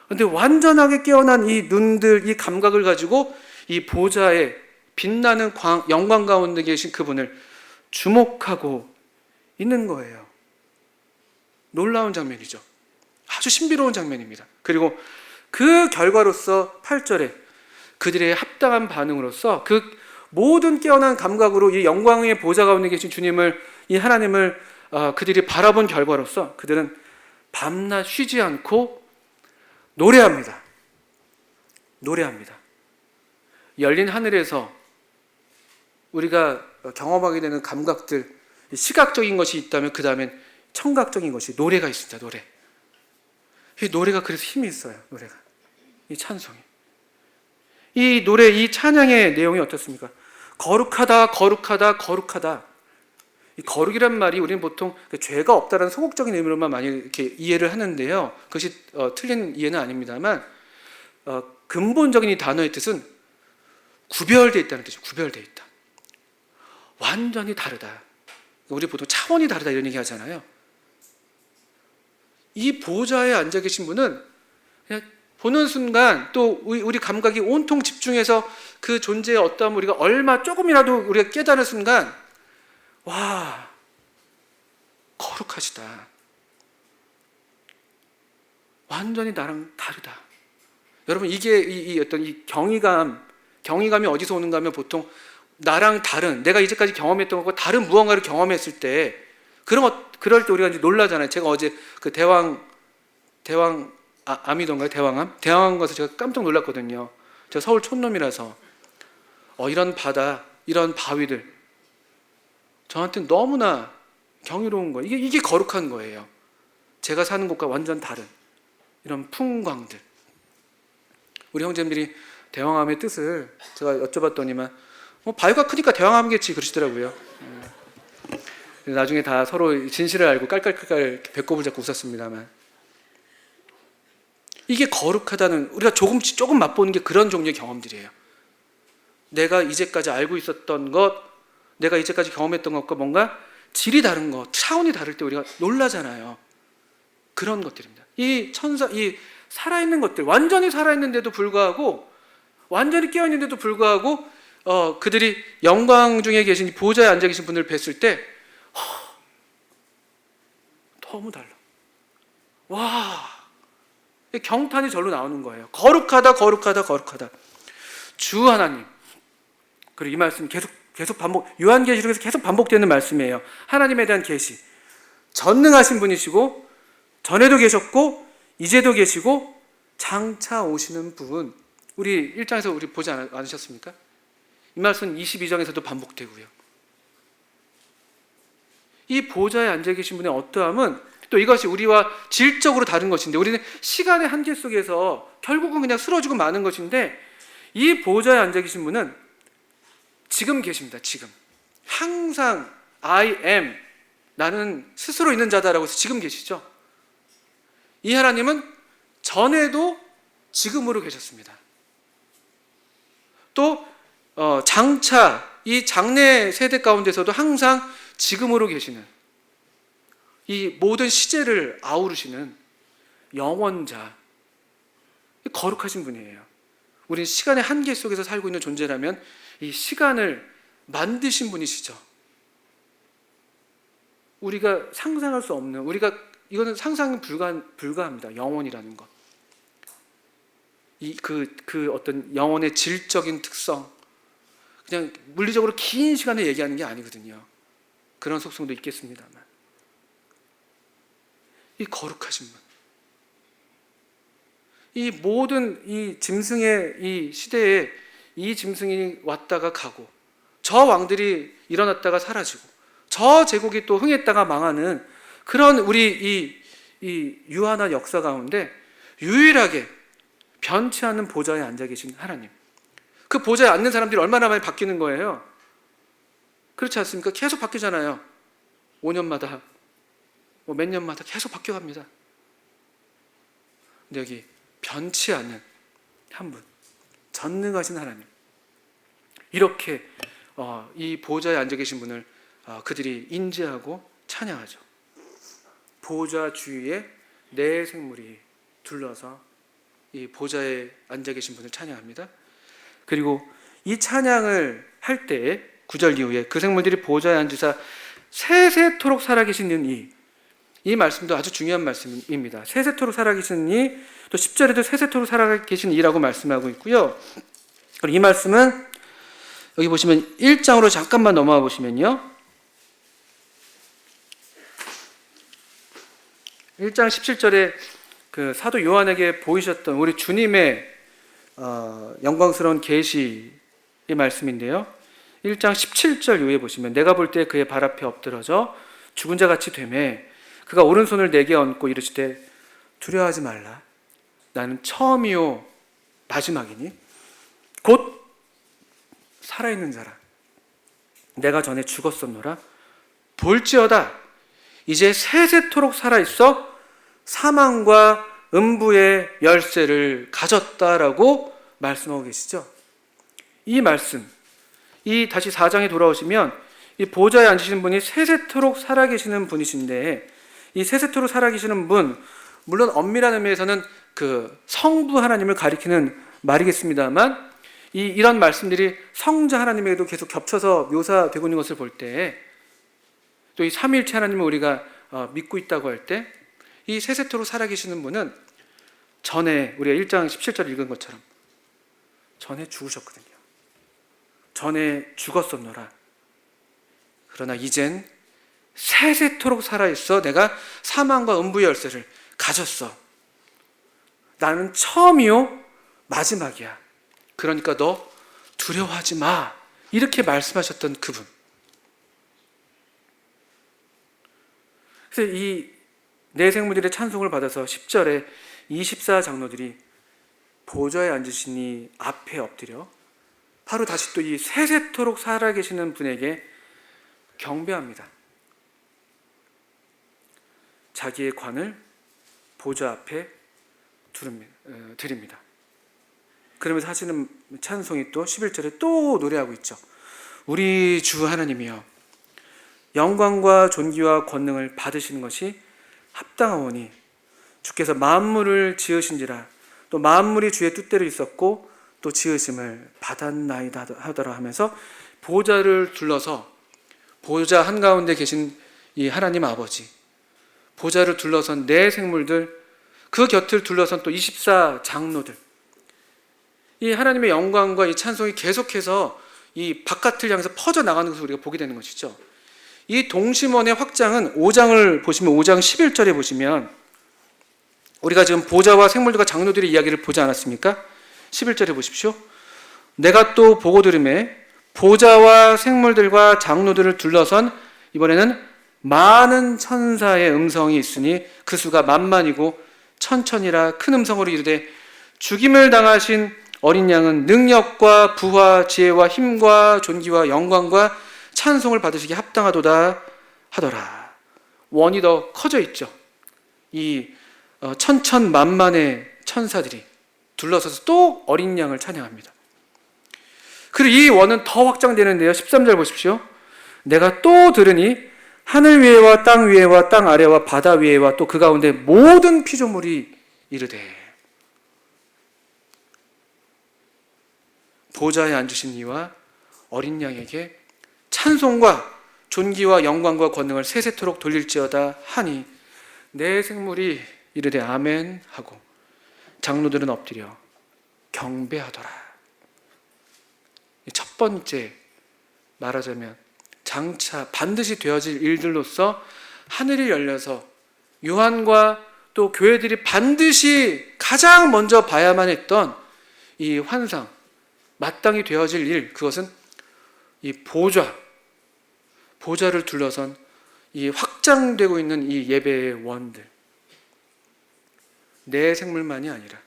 그런데 완전하게 깨어난 이 눈들, 이 감각을 가지고 이 보좌에 빛나는 영광 가운데 계신 그분을 주목하고 있는 거예요. 놀라운 장면이죠. 아주 신비로운 장면입니다. 그리고 그 결과로서 8절에 그들의 합당한 반응으로서 그 모든 깨어난 감각으로 이 영광의 보좌 가운데 계신 주님을, 이 하나님을 그들이 바라본 결과로서 그들은 밤낮 쉬지 않고 노래합니다. 노래합니다. 열린 하늘에서 우리가 경험하게 되는 감각들, 시각적인 것이 있다면 그 다음엔 청각적인 것이 노래가 있습니다. 노래. 이 노래가 그래서 힘이 있어요. 노래가. 이 찬송이. 이 노래, 이 찬양의 내용이 어떻습니까? 거룩하다, 거룩하다, 거룩하다. 이 거룩이란 말이 우리는 보통 죄가 없다라는 소극적인 의미로만 많이 이렇게 이해를 하는데요. 그것이 틀린 이해는 아닙니다만, 근본적인 이 단어의 뜻은 구별되어 있다는 뜻이죠. 구별되어 있다. 완전히 다르다. 우리 보통 차원이 다르다 이런 얘기 하잖아요. 이 보좌에 앉아 계신 분은 그냥 보는 순간 또 우리 감각이 온통 집중해서 그 존재의 어떠함을 우리가 얼마 조금이라도 우리가 깨달은 순간, 와, 거룩하시다. 완전히 나랑 다르다. 여러분, 이게 이 어떤 이 경이감이 어디서 오는가 하면 보통 나랑 다른, 내가 이제까지 경험했던 것과 다른 무언가를 경험했을 때, 그럴 때 우리가 이제 놀라잖아요. 제가 어제 그 암이던가요? 대왕암 가서 제가 깜짝 놀랐거든요. 제가 서울 촌놈이라서 이런 바다, 이런 바위들 저한테 너무나 경이로운 거예요. 이게 거룩한 거예요. 제가 사는 곳과 완전 다른 이런 풍광들. 우리 형제님들이 대왕암의 뜻을 제가 여쭤봤더니만 바위가 크니까 대왕암이겠지 그러시더라고요. 나중에 다 서로 진실을 알고 깔깔깔깔 배꼽을 잡고 웃었습니다만, 이게 거룩하다는, 우리가 조금 맛보는 게 그런 종류의 경험들이에요. 내가 이제까지 알고 있었던 것, 내가 이제까지 경험했던 것과 뭔가 질이 다른 것, 차원이 다를 때 우리가 놀라잖아요. 그런 것들입니다. 이 살아있는 것들, 완전히 살아있는데도 불구하고, 완전히 깨어있는데도 불구하고 그들이 영광 중에 계신 보좌에 앉아 계신 분을 뵀을 때 너무 달라. 와, 경탄이 절로 나오는 거예요. 거룩하다, 거룩하다, 거룩하다. 주 하나님. 그리고 이 말씀 계속 반복, 요한계시록에서 계속 반복되는 말씀이에요. 하나님에 대한 계시. 전능하신 분이시고, 전에도 계셨고, 이제도 계시고, 장차 오시는 분. 우리 1장에서 우리 보지 않으셨습니까? 이 말씀 22장에서도 반복되고요. 이 보좌에 앉아 계신 분의 어떠함은 또 이것이 우리와 질적으로 다른 것인데, 우리는 시간의 한계 속에서 결국은 그냥 쓰러지고 마는 것인데, 이 보좌에 앉아 계신 분은 지금 계십니다. 지금 항상 I am, 나는 스스로 있는 자다라고 해서 지금 계시죠. 이 하나님은 전에도 지금으로 계셨습니다. 또 장차 이 장래 세대 가운데서도 항상 지금으로 계시는, 이 모든 시제를 아우르시는 영원자, 거룩하신 분이에요. 우리는 시간의 한계 속에서 살고 있는 존재라면 이 시간을 만드신 분이시죠. 우리가 상상할 수 없는, 이거는 상상은 불가합니다. 영원이라는 것. 그 어떤 영혼의 질적인 특성, 그냥 물리적으로 긴 시간을 얘기하는 게 아니거든요. 그런 속성도 있겠습니다만, 이 거룩하신 분, 이 모든 이 짐승의 이 시대에 이 짐승이 왔다가 가고, 저 왕들이 일어났다가 사라지고, 저 제국이 또 흥했다가 망하는 그런 우리 이 유한한 역사 가운데 유일하게 변치 않는 보좌에 앉아 계신 하나님. 그 보좌에 앉는 사람들이 얼마나 많이 바뀌는 거예요? 그렇지 않습니까? 계속 바뀌잖아요. 5년마다, 몇 년마다 계속 바뀌어갑니다. 근데 여기 변치 않는 한 분, 전능하신 하나님. 이렇게 이 보좌에 앉아 계신 분을 그들이 인지하고 찬양하죠. 보좌 주위에 네 생물이 둘러서 이 보좌에 앉아 계신 분을 찬양합니다. 그리고 이 찬양을 할 때 9절 이후에 그 생물들이 보좌에 앉으사 세세토록 살아계시는 이 말씀도 아주 중요한 말씀입니다. 세세토록 살아계시는 이, 또 10절에도 세세토록 살아계시는 이라고 말씀하고 있고요. 그리고 이 말씀은 여기 보시면 1장으로 잠깐만 넘어와 보시면요, 1장 17절에 그 사도 요한에게 보이셨던 우리 주님의 영광스러운 계시의 말씀인데요, 1장 17절 이후에 보시면 내가 볼 때 그의 발 앞에 엎드러져 죽은 자 같이 되매 그가 오른손을 내게 얹고 이르시되 두려워하지 말라. 나는 처음이요 마지막이니 곧 살아있는 자라. 내가 전에 죽었었노라. 볼지어다 이제 세세토록 살아있어 사망과 음부의 열쇠를 가졌다라고 말씀하고 계시죠. 이 말씀, 이 다시 4장에 돌아오시면 이 보좌에 앉으시는 분이 세세토록 살아계시는 분이신데, 이 세세토록 살아계시는 분, 물론 엄밀한 의미에서는 그 성부 하나님을 가리키는 말이겠습니다만, 이런 말씀들이 성자 하나님에게도 계속 겹쳐서 묘사되고 있는 것을 볼 때, 또 이 삼위일체 하나님을 우리가 믿고 있다고 할 때, 이 세세토록 살아계시는 분은 전에 우리가 1장 17절 읽은 것처럼 전에 죽으셨거든요. 전에 죽었었노라. 그러나 이젠 세세토록 살아있어 내가 사망과 음부의 열쇠를 가졌어. 나는 처음이요 마지막이야. 그러니까 너 두려워하지 마. 이렇게 말씀하셨던 그분. 그래서 이 네 생물들의 찬송을 받아서 10절에 24장로들이 보좌에 앉으시니 앞에 엎드려 바로 다시 또 이 세세토록 살아계시는 분에게 경배합니다. 자기의 관을 보좌 앞에 드립니다. 그러면서 하시는 찬송이 또 11절에 또 노래하고 있죠. 우리 주 하나님이여 영광과 존귀와 권능을 받으시는 것이 합당하오니 주께서 만물을 지으신지라 또 만물이 주의 뜻대로 있었고 또 지으심을 받았나이다 하더라 하면서 보좌를 둘러서 보좌 한가운데 계신 이 하나님 아버지, 보좌를 둘러선 네 생물들, 그 곁을 둘러선 또 24장로들, 이 하나님의 영광과 이 찬송이 계속해서 이 바깥을 향해서 퍼져나가는 것을 우리가 보게 되는 것이죠. 이 동심원의 확장은 5장을 보시면 5장 11절에 보시면 우리가 지금 보좌와 생물들과 장로들의 이야기를 보지 않았습니까? 11절에 보십시오. 내가 또 보고 들음에 보좌와 생물들과 장로들을 둘러선 이번에는 많은 천사의 음성이 있으니 그 수가 만만이고 천천이라 큰 음성으로 이르되 죽임을 당하신 어린 양은 능력과 부와 지혜와 힘과 존귀와 영광과 찬송을 받으시기 합당하도다 하더라. 원이 더 커져 있죠. 이 천천만만의 천사들이 둘러서서 또 어린 양을 찬양합니다. 그리고 이 원은 더 확장되는데요. 13절 보십시오. 내가 또 들으니 하늘 위에와 땅 위에와 땅 아래와 바다 위에와 또 그 가운데 모든 피조물이 이르되 보좌에 앉으신 이와 어린 양에게 찬송과 존귀와 영광과 권능을 세세토록 돌릴지어다 하니 내 생물이 이르되 아멘 하고 장로들은 엎드려 경배하더라. 첫 번째 말하자면 장차 반드시 되어질 일들로서 하늘이 열려서 요한과 또 교회들이 반드시 가장 먼저 봐야만 했던 이 환상, 마땅히 되어질 일, 그것은 이 보좌를 둘러선 이 확장되고 있는 이 예배의 원들, 내 생물만이 아니라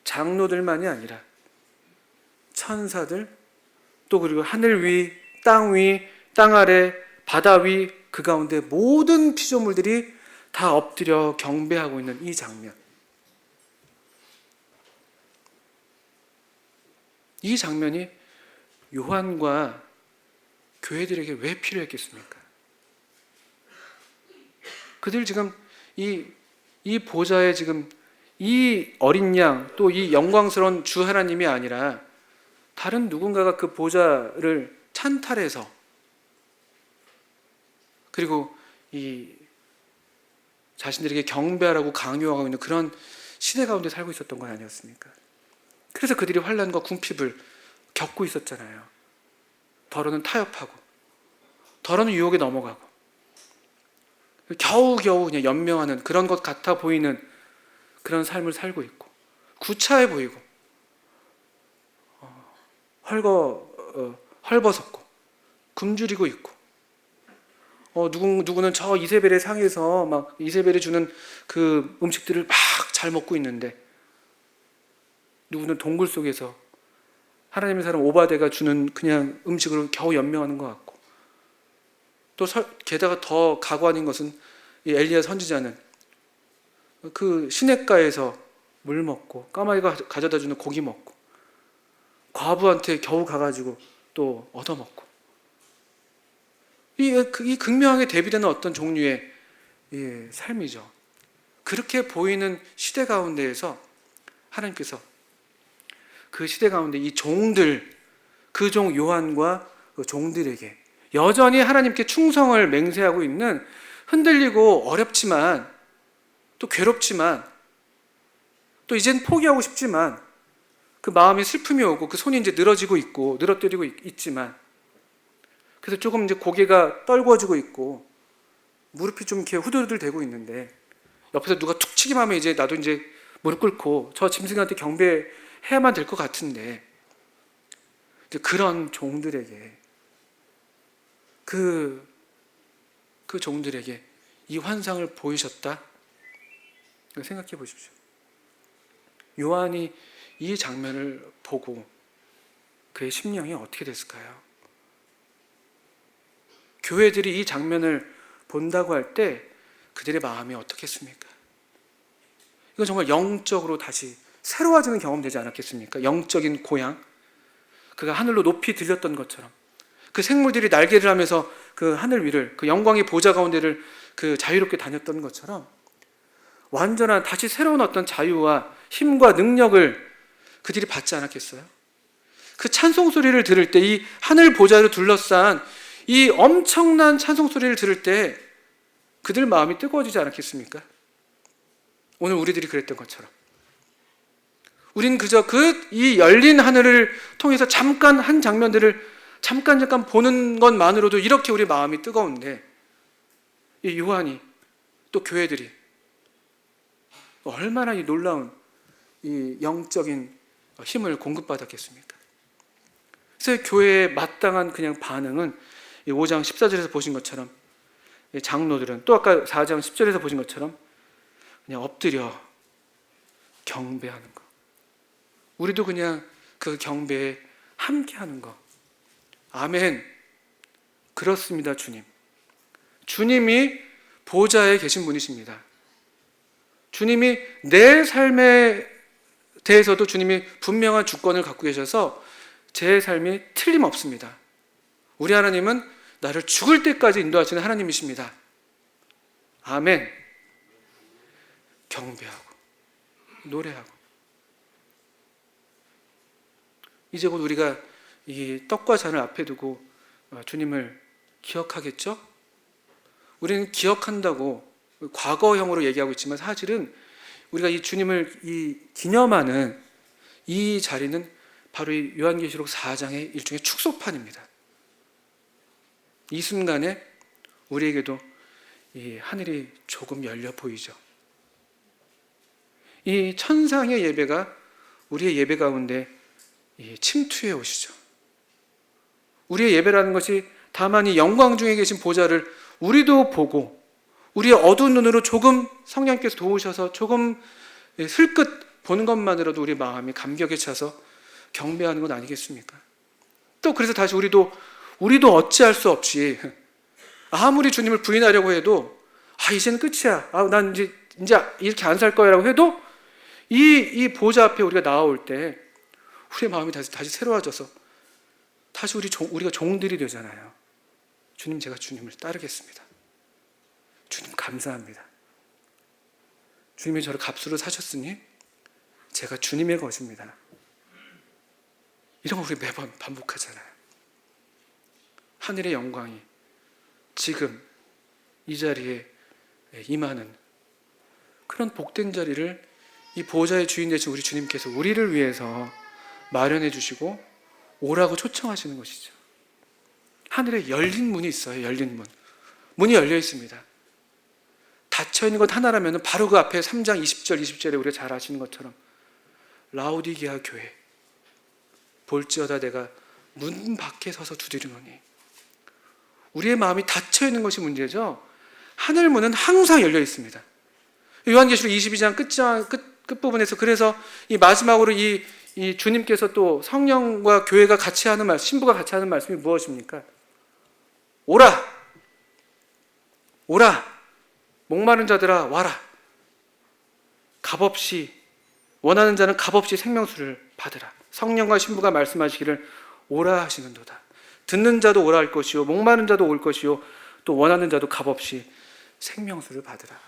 장로들만이 아니라 천사들, 또 그리고 하늘 위, 땅 아래, 바다 위, 그 가운데 모든 피조물들이 다 엎드려 경배하고 있는 이 장면. 이 장면이 요한과 교회들에게 왜 필요했겠습니까? 그들 지금 이 보좌에 지금 이 어린 양, 또 이 영광스러운 주 하나님이 아니라 다른 누군가가 그 보좌를 찬탈해서, 그리고 이 자신들에게 경배하라고 강요하고 있는 그런 시대 가운데 살고 있었던 건 아니었습니까? 그래서 그들이 환난과 궁핍을 겪고 있었잖아요. 더러는 타협하고, 더러는 유혹에 넘어가고, 겨우겨우 그냥 연명하는 그런 것 같아 보이는 그런 삶을 살고 있고, 구차해 보이고, 헐벗었고, 굶주리고 있고, 누구는 저 이세벨의 상에서 막 이세벨이 주는 그 음식들을 막 잘 먹고 있는데, 누구는 동굴 속에서 하나님의 사람 오바데가 주는 그냥 음식으로 겨우 연명하는 것 같고, 또 게다가 더 가관인 것은 이 엘리야 선지자는 그 시냇가에서 물 먹고 까마귀가 가져다 주는 고기 먹고 과부한테 겨우 가가지고 또 얻어먹고, 이 극명하게 대비되는 어떤 종류의 삶이죠. 그렇게 보이는 시대 가운데에서 하나님께서 그 시대 가운데 이 종들, 그 종 요한과 그 종들에게 여전히 하나님께 충성을 맹세하고 있는, 흔들리고 어렵지만 또 괴롭지만 또 이젠 포기하고 싶지만 그 마음에 슬픔이 오고 그 손이 이제 늘어지고 있고 늘어뜨리고 있지만, 그래서 조금 이제 고개가 떨궈지고 있고 무릎이 좀 이렇게 후들후들 대고 있는데, 옆에서 누가 툭 치기만 하면 이제 나도 이제 무릎 꿇고 저 짐승한테 경배해야만 될 것 같은데, 그런 종들에게, 그 종들에게 이 환상을 보이셨다? 생각해 보십시오. 요한이 이 장면을 보고 그의 심령이 어떻게 됐을까요? 교회들이 이 장면을 본다고 할 때 그들의 마음이 어떻겠습니까? 이건 정말 영적으로 다시 새로워지는 경험 되지 않았겠습니까? 영적인 고향, 그가 하늘로 높이 들렸던 것처럼, 그 생물들이 날개를 하면서 그 하늘 위를, 그 영광의 보좌 가운데를 그 자유롭게 다녔던 것처럼 완전한 다시 새로운 어떤 자유와 힘과 능력을 그들이 받지 않았겠어요? 그 찬송 소리를 들을 때, 이 하늘 보좌를 둘러싼 이 엄청난 찬송 소리를 들을 때 그들 마음이 뜨거워지지 않았겠습니까? 오늘 우리들이 그랬던 것처럼 우린 그저 이 열린 하늘을 통해서 잠깐 한 장면들을 잠깐 보는 것만으로도 이렇게 우리 마음이 뜨거운데, 이 요한이 또 교회들이 얼마나 이 놀라운 이 영적인 힘을 공급받았겠습니까? 그래서 교회의 마땅한 그냥 반응은 이 5장 14절에서 보신 것처럼, 장로들은 또 아까 4장 10절에서 보신 것처럼 그냥 엎드려 경배하는 것, 우리도 그냥 그 경배에 함께하는 것. 아멘. 그렇습니다. 주님이 보좌에 계신 분이십니다. 주님이 내 삶에 대해서도 주님이 분명한 주권을 갖고 계셔서 제 삶이 틀림없습니다. 우리 하나님은 나를 죽을 때까지 인도하시는 하나님이십니다. 아멘. 경배하고 노래하고, 이제 곧 우리가 이 떡과 잔을 앞에 두고 주님을 기억하겠죠? 우리는 기억한다고 과거형으로 얘기하고 있지만, 사실은 우리가 이 주님을 기념하는 이 자리는 바로 이 요한계시록 4장의 일종의 축소판입니다. 이 순간에 우리에게도 이 하늘이 조금 열려 보이죠. 이 천상의 예배가 우리의 예배 가운데 침투해 오시죠. 우리의 예배라는 것이 다만 이 영광 중에 계신 보좌를 우리도 보고, 우리의 어두운 눈으로 조금 성령께서 도우셔서 조금 슬끗 보는 것만으로도 우리 마음이 감격에 차서 경배하는 것 아니겠습니까? 또 그래서 다시 우리도 어찌할 수 없이 아무리 주님을 부인하려고 해도 이제는 끝이야, 난 이제 이렇게 안 살 거야라고 해도 이 보좌 앞에 우리가 나올 때 우리의 마음이 다시 새로워져서 다시 우리가 종들이 되잖아요. 주님, 제가 주님을 따르겠습니다. 주님 감사합니다. 주님이 저를 값으로 사셨으니 제가 주님의 것입니다. 이런 거 우리 매번 반복하잖아요. 하늘의 영광이 지금 이 자리에 임하는 그런 복된 자리를 이 보좌의 주인 되신 우리 주님께서 우리를 위해서 마련해 주시고 오라고 초청하시는 것이죠. 하늘에 열린 문이 있어요. 열린 문. 문이 열려 있습니다. 닫혀 있는 것 하나라면 바로 그 앞에 3장 20절 20절에 우리가 잘 아시는 것처럼 라오디게아 교회 볼지어다 내가 문 밖에 서서 두드리노니. 우리의 마음이 닫혀 있는 것이 문제죠. 하늘 문은 항상 열려 있습니다. 요한계시록 22장 끝부분에서 그래서 이 마지막으로 이 주님께서 또 성령과 교회가 같이 하는 말씀, 신부가 같이 하는 말씀이 무엇입니까? 오라! 오라! 목마른 자들아 와라. 값없이 원하는 자는 값없이 생명수를 받으라. 성령과 신부가 말씀하시기를 오라 하시는도다. 듣는 자도 오라 할 것이요 목마른 자도 올 것이요 또 원하는 자도 값없이 생명수를 받으라.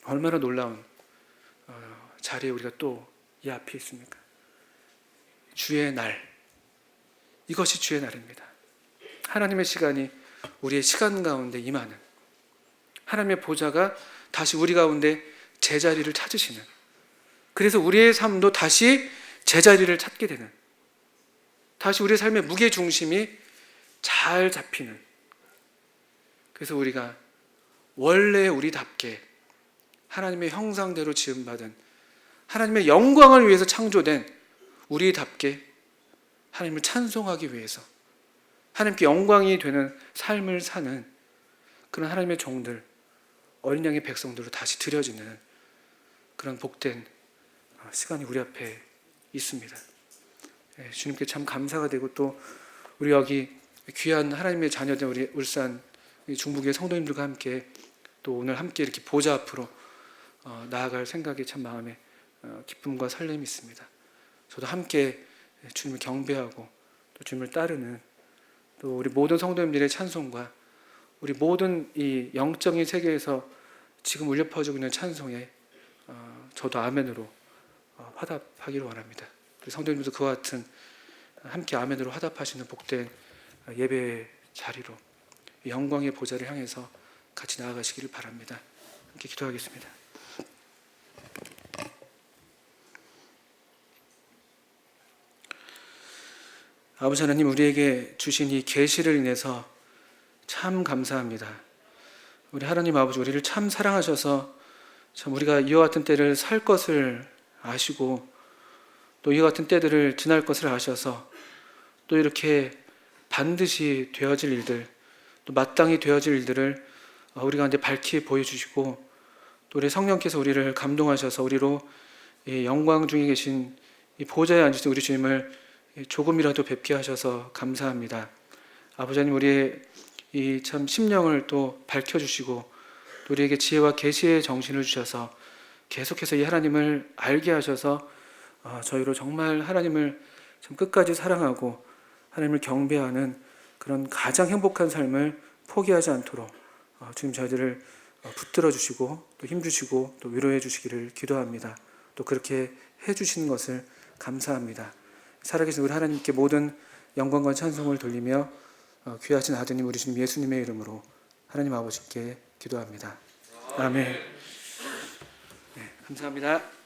얼마나 놀라운 자리에 우리가 또 이 앞에 있습니까? 주의 날, 이것이 주의 날입니다. 하나님의 시간이 우리의 시간 가운데 임하는, 하나님의 보좌가 다시 우리 가운데 제자리를 찾으시는, 그래서 우리의 삶도 다시 제자리를 찾게 되는, 다시 우리의 삶의 무게중심이 잘 잡히는, 그래서 우리가 원래 우리답게 하나님의 형상대로 지음받은 하나님의 영광을 위해서 창조된 우리답게 하나님을 찬송하기 위해서 하나님께 영광이 되는 삶을 사는 그런 하나님의 종들, 어린 양의 백성들로 다시 드려지는 그런 복된 시간이 우리 앞에 있습니다. 주님께 참 감사가 되고 또 우리 여기 귀한 하나님의 자녀된 우리 울산 중부교회 성도님들과 함께 또 오늘 함께 이렇게 보좌 앞으로 나아갈 생각이 참 마음에 기쁨과 설렘이 있습니다. 저도 함께 주님을 경배하고 또 주님을 따르는 또 우리 모든 성도님들의 찬송과 우리 모든 이 영적인 세계에서 지금 울려 퍼지고 있는 찬송에 저도 아멘으로 화답하기를 원합니다. 성도님들도 그와 같은 함께 아멘으로 화답하시는 복된 예배 자리로 영광의 보좌를 향해서 같이 나아가시기를 바랍니다. 함께 기도하겠습니다. 아버지 하나님, 우리에게 주신 이 계시를 인해서 참 감사합니다. 우리 하나님 아버지, 우리를 참 사랑하셔서 참 우리가 이와 같은 때를 살 것을 아시고 또 이와 같은 때들을 지날 것을 아셔서 또 이렇게 반드시 되어질 일들, 또 마땅히 되어질 일들을 우리 가운데 밝히 보여주시고 또 우리 성령께서 우리를 감동하셔서 우리로 이 영광 중에 계신 이 보좌에 앉으신 우리 주님을 조금이라도 뵙게 하셔서 감사합니다. 아버지 하나님, 우리의 이 참 심령을 또 밝혀주시고 또 우리에게 지혜와 계시의 정신을 주셔서 계속해서 이 하나님을 알게 하셔서 저희로 정말 하나님을 참 끝까지 사랑하고 하나님을 경배하는 그런 가장 행복한 삶을 포기하지 않도록 주님 저희들을 붙들어 주시고 또 힘주시고 또 위로해 주시기를 기도합니다. 또 그렇게 해주시는 것을 감사합니다. 살아계신 우리 하나님께 모든 영광과 찬송을 돌리며 귀하신 아드님 우리 주님 예수님의 이름으로 하나님 아버지께 기도합니다. 아멘. 네, 감사합니다.